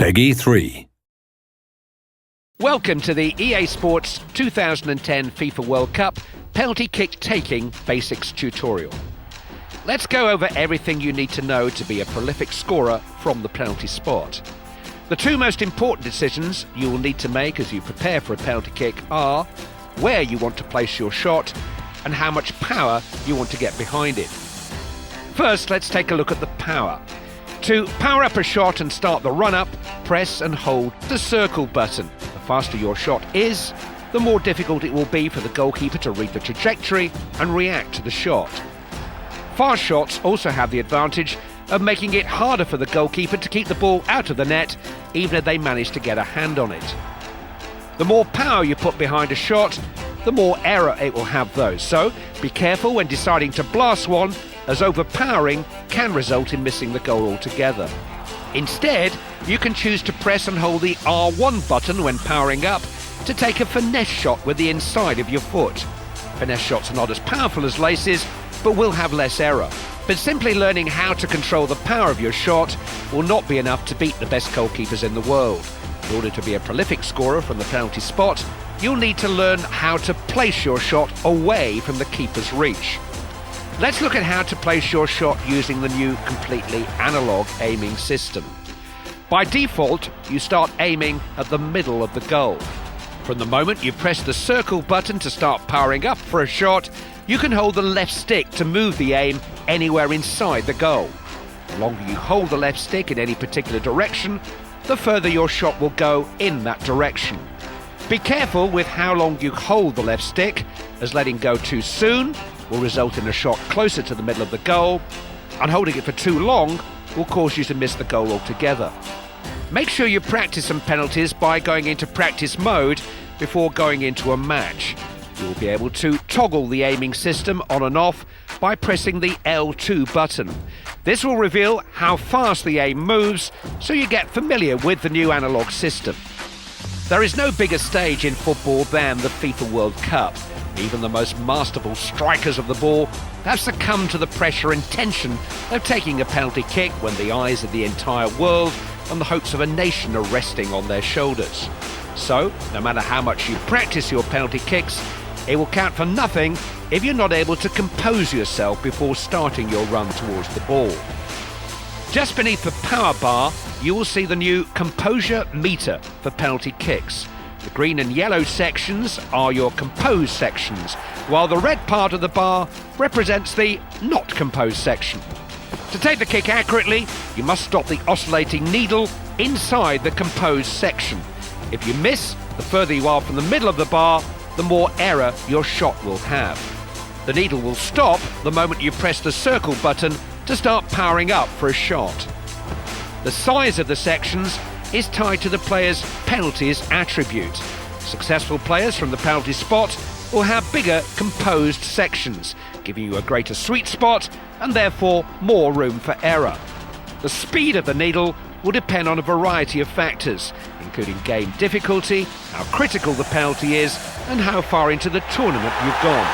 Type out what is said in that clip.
Peggy 3. Welcome to the EA Sports 2010 FIFA World Cup penalty kick taking basics tutorial. Let's go over everything you need to know to be a prolific scorer from the penalty spot. The two most important decisions you will need to make as you prepare for a penalty kick are where you want to place your shot and how much power you want to get behind it. First, let's take a look at the power. To power up a shot and start the run-up, press and hold the circle button. The faster your shot is, the more difficult it will be for the goalkeeper to read the trajectory and react to the shot. Fast shots also have the advantage of making it harder for the goalkeeper to keep the ball out of the net, even if they manage to get a hand on it. The more power you put behind a shot, the more error it will have though, so be careful when deciding to blast one, as overpowering can result in missing the goal altogether. Instead, you can choose to press and hold the R1 button when powering up to take a finesse shot with the inside of your foot. Finesse shots are not as powerful as laces, but will have less error. But simply learning how to control the power of your shot will not be enough to beat the best goalkeepers in the world. In order to be a prolific scorer from the penalty spot, you'll need to learn how to place your shot away from the keeper's reach. Let's look at how to place your shot using the new completely analog aiming system. By default, you start aiming at the middle of the goal. From the moment you press the circle button to start powering up for a shot, you can hold the left stick to move the aim anywhere inside the goal. The longer you hold the left stick in any particular direction, the further your shot will go in that direction. Be careful with how long you hold the left stick, as letting go too soon will result in a shot closer to the middle of the goal, and holding it for too long will cause you to miss the goal altogether. Make sure you practice some penalties by going into practice mode before going into a match. You will be able to toggle the aiming system on and off by pressing the L2 button. This will reveal how fast the aim moves, so you get familiar with the new analog system. There is no bigger stage in football than the FIFA World Cup. Even the most masterful strikers of the ball have succumbed to the pressure and tension of taking a penalty kick when the eyes of the entire world and the hopes of a nation are resting on their shoulders. So, no matter how much you practice your penalty kicks, it will count for nothing if you're not able to compose yourself before starting your run towards the ball. Just beneath the power bar, you will see the new composure meter for penalty kicks. The green and yellow sections are your composed sections, while the red part of the bar represents the not composed section. To take the kick accurately, you must stop the oscillating needle inside the composed section. If you miss, the further you are from the middle of the bar, the more error your shot will have. The needle will stop the moment you press the circle button to start powering up for a shot. The size of the sections is tied to the player's penalties attribute. Successful players from the penalty spot will have bigger composed sections, giving you a greater sweet spot and therefore more room for error. The speed of the needle will depend on a variety of factors, including game difficulty, how critical the penalty is, and how far into the tournament you've gone.